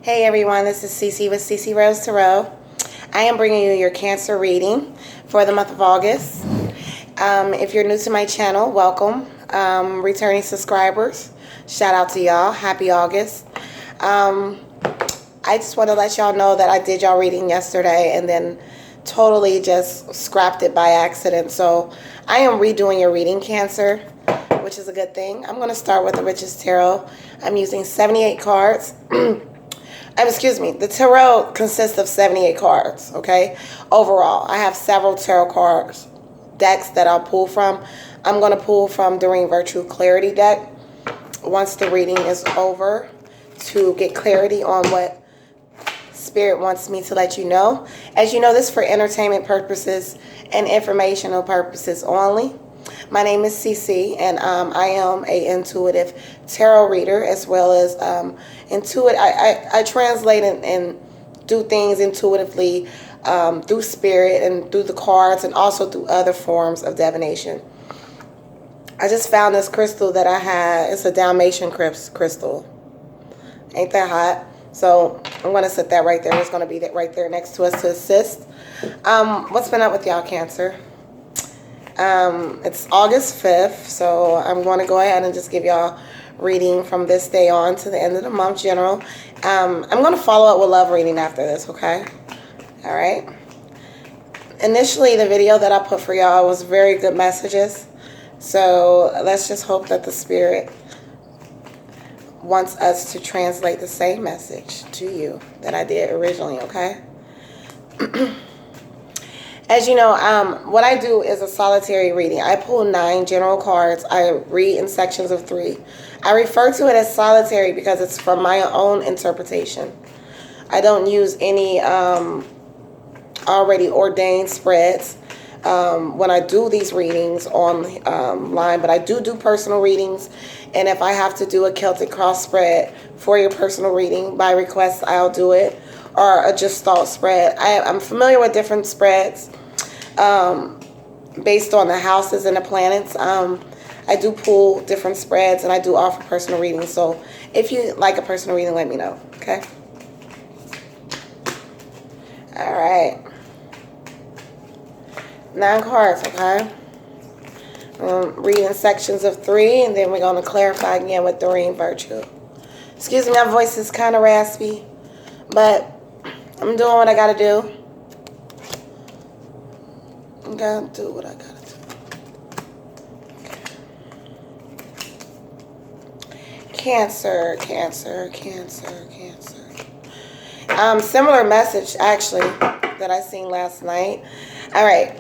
Hey everyone, this is Cece with Cece Rose Tarot. I am bringing you your Cancer reading for the month of August. If you're new to my channel, welcome. Returning subscribers, shout out to y'all. Happy August. I just want to let y'all know that I did y'all reading yesterday and then totally just scrapped it by accident. So I am redoing your reading, Cancer, which is a good thing. I'm going to start with the Richest Tarot. I'm using 78 cards. Excuse me, the tarot consists of 78 cards, okay? Overall, I have several tarot cards decks that I'll pull from. I'm going to pull from Doreen Virtue Clarity deck once the reading is over to get clarity on what Spirit wants me to let you know. As you know, this is for entertainment purposes and informational purposes only. My name is Cece, and I am a intuitive tarot reader as well as I translate and do things intuitively through spirit and through the cards and also through other forms of divination. I just found this crystal that I had. It's a Dalmatian crystal. Ain't that hot? So I'm going to set that right there. It's going to be right there next to us to assist. What's been up with y'all, Cancer? It's August 5th, so I'm going to go ahead and just give y'all reading from this day on to the end of the month, general. I'm going to follow up with love reading after this, okay? All right. Initially, the video that I put for y'all was very good messages, so let's just hope that the Spirit wants us to translate the same message to you that I did originally, okay? As you know, what I do is a solitary reading. I pull 9 general cards. I read in sections of 3. I refer to it as solitary because it's from my own interpretation. I don't use any already ordained spreads when I do these readings online, but I do personal readings. And if I have to do a Celtic cross spread for your personal reading by request, I'll do it, or a Gestalt spread. I'm familiar with different spreads based on the houses and the planets. I do pull different spreads and I do offer personal readings. So if you like a personal reading, let me know, okay? All right. 9 cards, okay? Reading sections of 3, and then we're going to clarify again with Doreen Virtue. Excuse me, my voice is kind of raspy, but I'm doing what I got to do. I'm going to do what I got to do. Cancer, Cancer, Cancer, Cancer. Similar message, actually, that I seen last night. All right.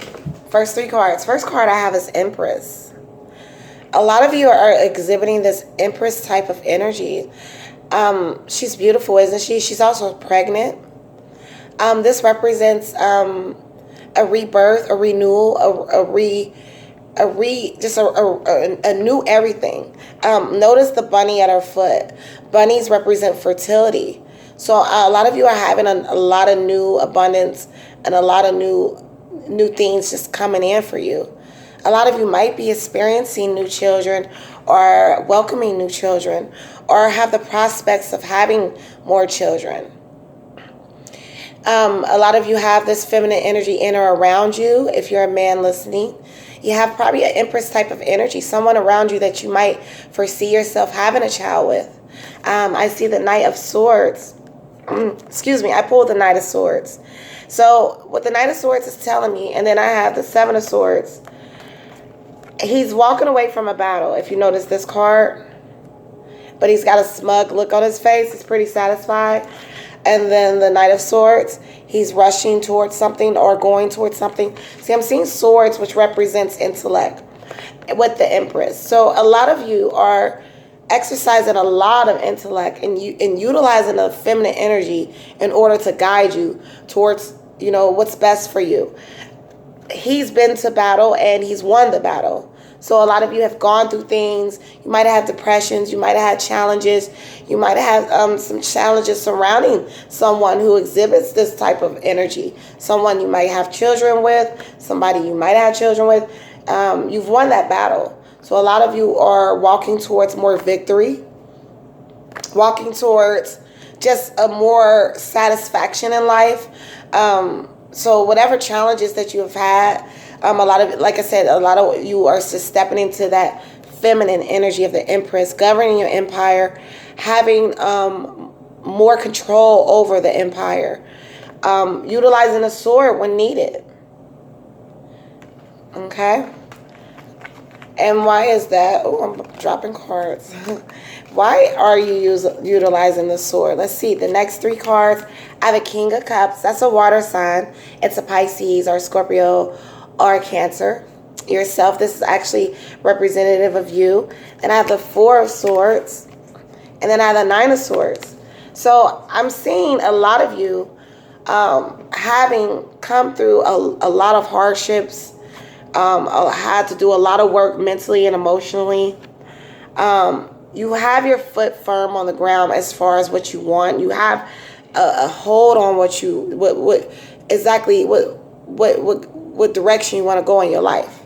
First 3 cards. First card I have is Empress. A lot of you are exhibiting this Empress type of energy. She's beautiful, isn't she? She's also pregnant. This represents a rebirth, a renewal, a new everything. Notice the bunny at her foot. Bunnies represent fertility. So a lot of you are having a lot of new abundance and a lot of new things just coming in for you. A lot of you might be experiencing new children or welcoming new children or have the prospects of having more children. A lot of you have this feminine energy in or around you. If you're a man listening, you have probably an Empress type of energy, someone around you that you might foresee yourself having a child with. I see the Knight of Swords. Excuse me, I pulled the Knight of Swords. So what the Knight of Swords is telling me, and then I have the 7 of Swords. He's walking away from a battle, if you notice this card. But he's got a smug look on his face. He's pretty satisfied. And then the Knight of Swords, he's rushing towards something or going towards something. See, I'm seeing swords, which represents intellect, with the Empress. So a lot of you are exercising a lot of intellect and utilizing the feminine energy in order to guide you towards, what's best for you. He's been to battle and he's won the battle. So a lot of you have gone through things. You might have had depressions. You might have had challenges. You might have had some challenges surrounding someone who exhibits this type of energy. Someone you might have children with. Somebody you might have children with. You've won that battle. So a lot of you are walking towards more victory. Walking towards just a more satisfaction in life. So whatever challenges that you have had, a lot of, like I said, a lot of you are just stepping into that feminine energy of the Empress, governing your empire, having more control over the empire, utilizing a sword when needed. Okay? And why is that? Oh, I'm dropping cards. Why are you utilizing the sword? Let's see. The next 3 cards, I have a King of Cups. That's a water sign. It's a Pisces or Scorpio or a Cancer. Yourself. This is actually representative of you. Then I have the 4 of Swords. And then I have the 9 of Swords. So I'm seeing a lot of you having come through a lot of hardships, had to do a lot of work mentally and emotionally. You have your foot firm on the ground as far as what you want. You have a hold on what direction you want to go in your life.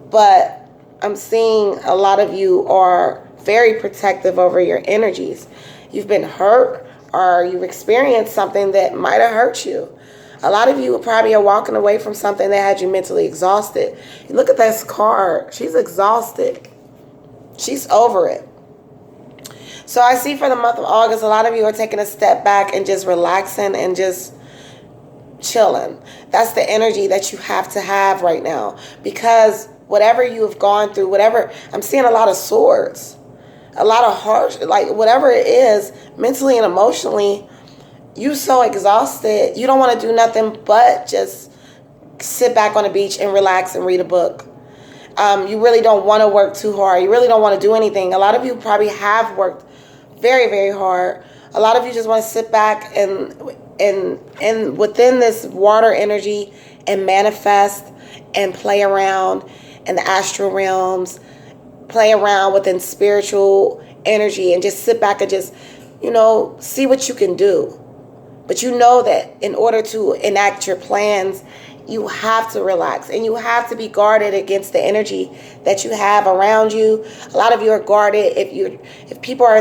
But I'm seeing a lot of you are very protective over your energies. You've been hurt, or you've experienced something that might have hurt you. A lot of you probably are walking away from something that had you mentally exhausted. Look at this card. She's exhausted. She's over it. So I see for the month of August, a lot of you are taking a step back and just relaxing and just chilling. That's the energy that you have to have right now. Because whatever you have gone through, whatever, I'm seeing a lot of swords. A lot of harsh, like whatever it is, mentally and emotionally, you so exhausted, you don't want to do nothing but just sit back on the beach and relax and read a book. You really don't want to work too hard. You really don't want to do anything. A lot of you probably have worked very, very hard. A lot of you just want to sit back and within this water energy and manifest and play around in the astral realms, play around within spiritual energy and just sit back and just, see what you can do. But you know that in order to enact your plans, you have to relax and you have to be guarded against the energy that you have around you. A lot of you are guarded. If people are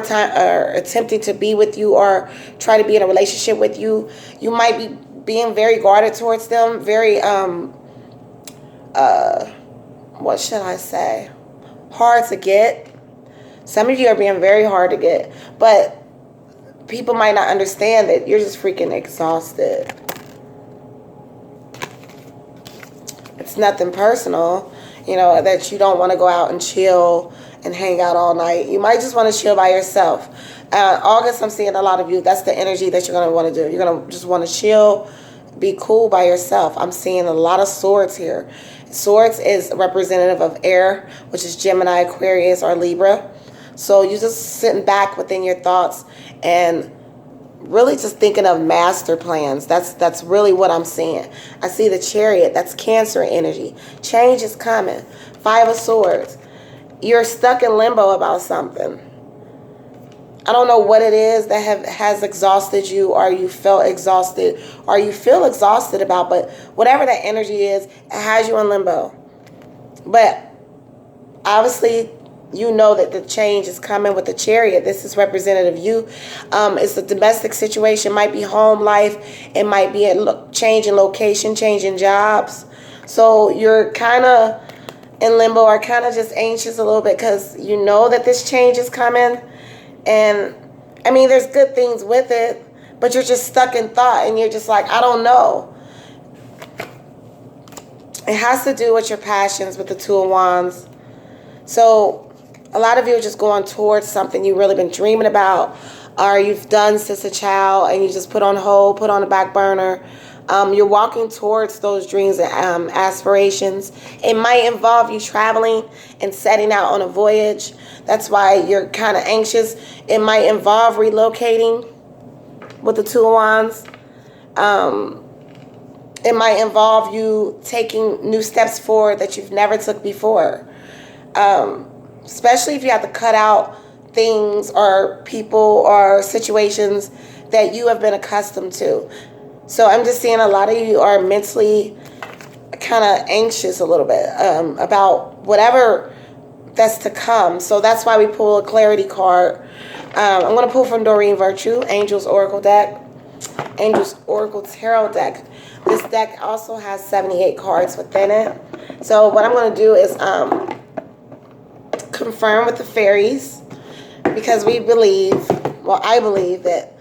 attempting to be with you or try to be in a relationship with you, you might be being very guarded towards them. Very, what should I say? Hard to get. Some of you are being very hard to get, but people might not understand that you're just freaking exhausted. It's nothing personal, that you don't want to go out and chill and hang out all night. You might just want to chill by yourself. August, I'm seeing a lot of you, that's the energy that you're going to want to do. You're going to just want to chill, be cool by yourself. I'm seeing a lot of swords here. Swords is representative of air, which is Gemini, Aquarius, or Libra. So you're just sitting back within your thoughts and really just thinking of master plans. That's really what I'm seeing. I see the Chariot. That's Cancer energy. Change is coming. 5 of Swords. You're stuck in limbo about something. I don't know what it is that has exhausted you, or you felt exhausted, or you feel exhausted about, but whatever that energy is, it has you in limbo. But obviously, you know that the change is coming with the Chariot. This is representative of you. It's a domestic situation. It might be home life. It might be a change in location, change in jobs. So you're kind of in limbo or kind of just anxious a little bit because you know that this change is coming. And, I mean, there's good things with it, but you're just stuck in thought and you're just like, I don't know. It has to do with your passions with the 2 of Wands. So a lot of you are just going towards something you've really been dreaming about, or you've done since a child and you just put on hold, put on the back burner. You're walking towards those dreams and aspirations. It might involve you traveling and setting out on a voyage. That's why you're kind of anxious. It might involve relocating with the 2 of Wands. It might involve you taking new steps forward that you've never took before. Especially if you have to cut out things or people or situations that you have been accustomed to. So I'm just seeing a lot of you are mentally kind of anxious a little bit about whatever that's to come. So that's why we pull a clarity card. I'm going to pull from Doreen Virtue, Angels Oracle deck. Angels Oracle Tarot deck. This deck also has 78 cards within it. So what I'm going to do is confirm with the fairies, because we believe, well, I believe that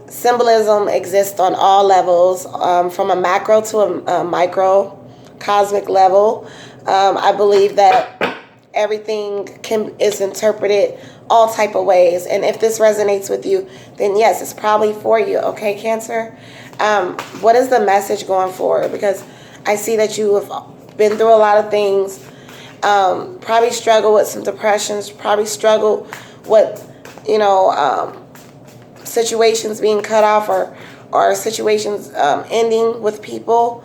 symbolism exists on all levels, from a macro to a micro cosmic level. I believe that everything is interpreted all type of ways, and if this resonates with you, then yes, it's probably for you. Okay, Cancer. What is the message going forward? Because I see that you have been through a lot of things. Probably struggle with some depressions. Probably struggle with, situations being cut off, or situations ending with people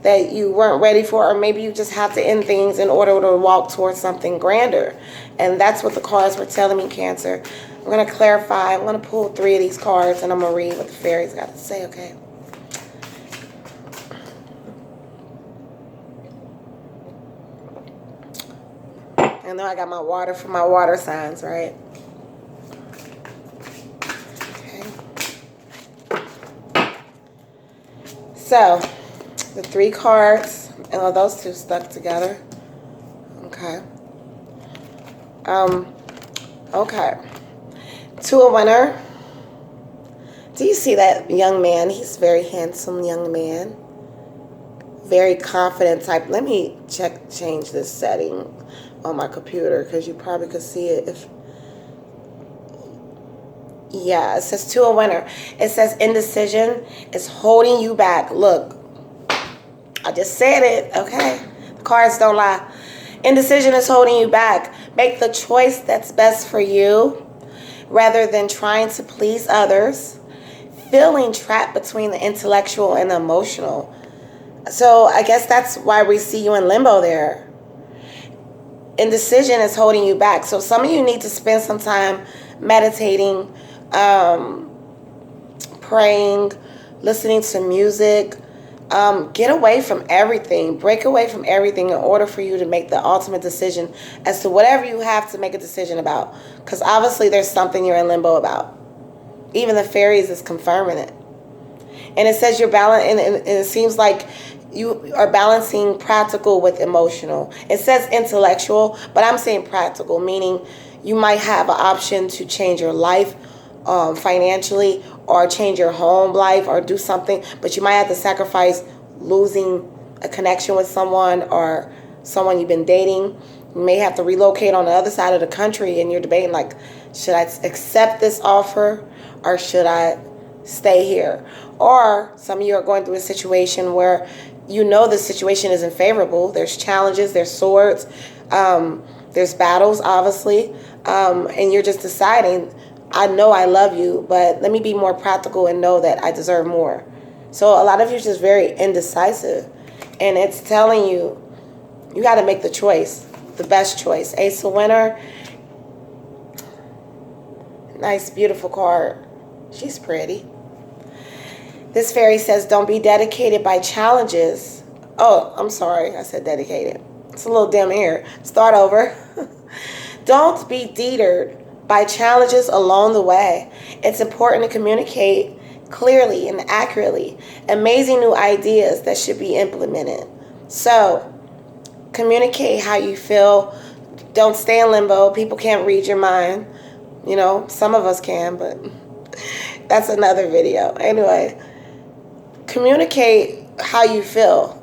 that you weren't ready for, or maybe you just have to end things in order to walk towards something grander. And that's what the cards were telling me, Cancer. I'm going to clarify. I'm going to pull 3 of these cards, and I'm going to read what the fairies got to say, okay? I know I got my water for my water signs, right? Okay. So, the 3 cards, and those 2 stuck together. Okay. Okay. 2 a winner. Do you see that young man? He's a very handsome young man. Very confident type. Let me change this setting on my computer, because you probably could see it if... Yeah, it says 2 a winner. It says indecision is holding you back. Look, I just said it, okay? The cards don't lie. Indecision is holding you back. Make the choice that's best for you rather than trying to please others. Feeling trapped between the intellectual and the emotional. So I guess that's why we see you in limbo there. Indecision is holding you back. So some of you need to spend some time meditating, praying, listening to music. Get away from everything. Break away from everything in order for you to make the ultimate decision as to whatever you have to make a decision about. Because obviously there's something you're in limbo about. Even the fairies is confirming it. And it says you're balancing, and it seems like you are balancing practical with emotional. It says intellectual, but I'm saying practical, meaning you might have an option to change your life financially, or change your home life, or do something, but you might have to sacrifice losing a connection with someone, or someone you've been dating. You may have to relocate on the other side of the country, and you're debating, like, should I accept this offer, or should I stay here? Or some of you are going through a situation where you know the situation isn't favorable. There's challenges, there's swords, there's battles, obviously, and you're just deciding, I know I love you, but let me be more practical and know that I deserve more. So a lot of you are just very indecisive, and it's telling you, you got to make the choice, the best choice. Ace of winner. Nice, beautiful card. She's pretty. This fairy says, don't be dedicated by challenges. Oh, I'm sorry. I said dedicated. It's a little dim here. Start over. Don't be deterred by challenges along the way. It's important to communicate clearly and accurately. Amazing new ideas that should be implemented. So, communicate how you feel. Don't stay in limbo. People can't read your mind. You know, some of us can, but that's another video. Anyway, communicate how you feel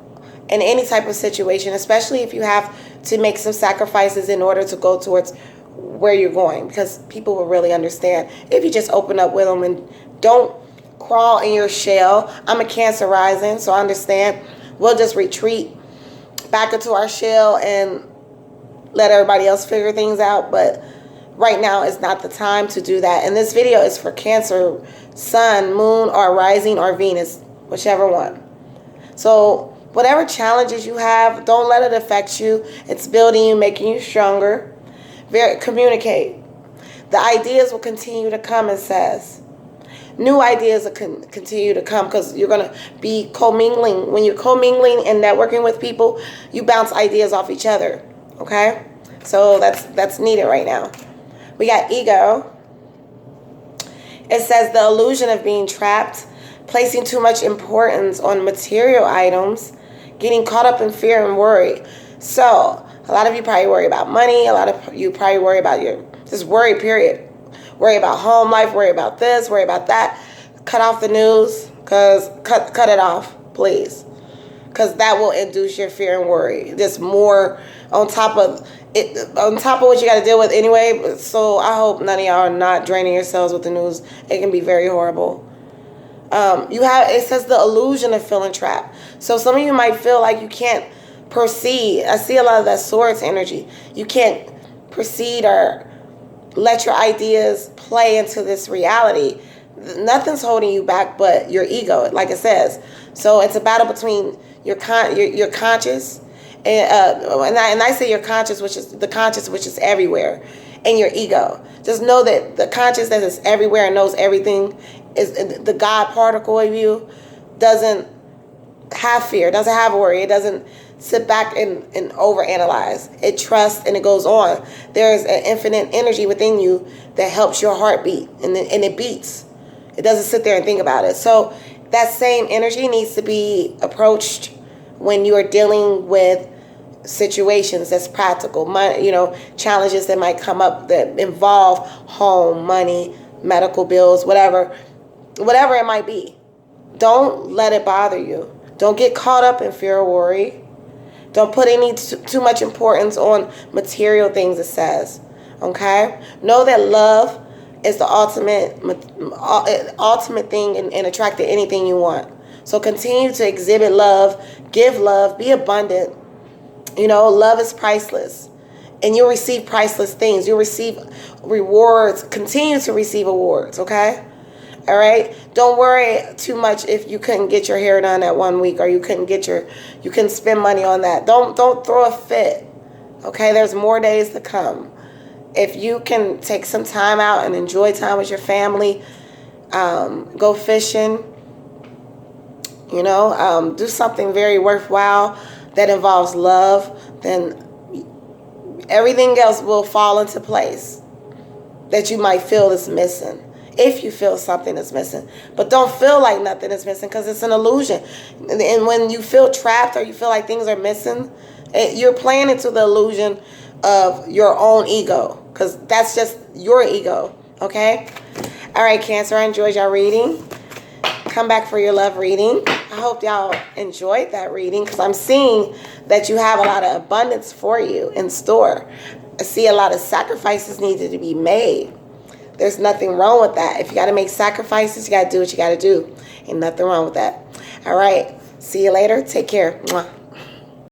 in any type of situation, especially if you have to make some sacrifices in order to go towards where you're going, because people will really understand if you just open up with them and don't crawl in your shell. I'm a Cancer rising, so I understand. We'll just retreat back into our shell and let everybody else figure things out, but right now is not the time to do that. And this video is for Cancer, Sun, Moon, or Rising, or Venus, whichever one. So whatever challenges you have, don't let it affect you. It's building you, making you stronger. Communicate. The ideas will continue to come, it says. New ideas will continue to come, because you're going to be commingling. When you're commingling and networking with people, you bounce ideas off each other. Okay? So that's needed right now. We got ego. It says the illusion of being trapped, placing too much importance on material items, getting caught up in fear and worry. So, a lot of you probably worry about money. A lot of you probably worry about just worry, period. Worry about home life, worry about this, worry about that. Cut off the news, cut it off, please. Because that will induce your fear and worry. Just more on top of what you got to deal with anyway. So I hope none of y'all are not draining yourselves with the news. It can be very horrible. It says the illusion of feeling trapped. So some of you might feel like you can't proceed. I see a lot of that Swords energy. You can't proceed or let your ideas play into this reality. Nothing's holding you back but your ego, like it says. So it's a battle between your conscious, and I say your conscious, which is the conscious, which is everywhere, and your ego. Just know that the conscious that is everywhere and knows everything, is the God particle of you, doesn't have fear, doesn't have worry, it doesn't sit back and overanalyze. It trusts and it goes on. There's an infinite energy within you that helps your heart beat, and it beats. It doesn't sit there and think about it. So that same energy needs to be approached when you are dealing with situations that's practical, challenges that might come up that involve home, money, medical bills, whatever it might be. Don't let it bother you. Don't get caught up in fear or worry. Don't put too much importance on material things, it says. Okay? Know that love is the ultimate thing in attracting anything you want. So continue to exhibit love, give love, be abundant. Love is priceless. And you'll receive priceless things. You'll receive rewards. Continue to receive awards, okay? All right? Don't worry too much if you couldn't get your hair done that 1 week, or you couldn't spend money on that. Don't throw a fit. Okay? There's more days to come. If you can take some time out and enjoy time with your family, go fishing, do something very worthwhile that involves love, then everything else will fall into place that you might feel is missing. If you feel something is missing. But don't feel like nothing is missing, because it's an illusion. And when you feel trapped or you feel like things are missing, you're playing into the illusion of your own ego, because that's just your ego. Okay? All right, Cancer, I enjoyed y'all reading. Come back for your love reading. I hope y'all enjoyed that reading, because I'm seeing that you have a lot of abundance for you in store. I see a lot of sacrifices needed to be made. There's nothing wrong with that. If you got to make sacrifices, you got to do what you got to do. Ain't nothing wrong with that. All right. See you later. Take care. Mwah.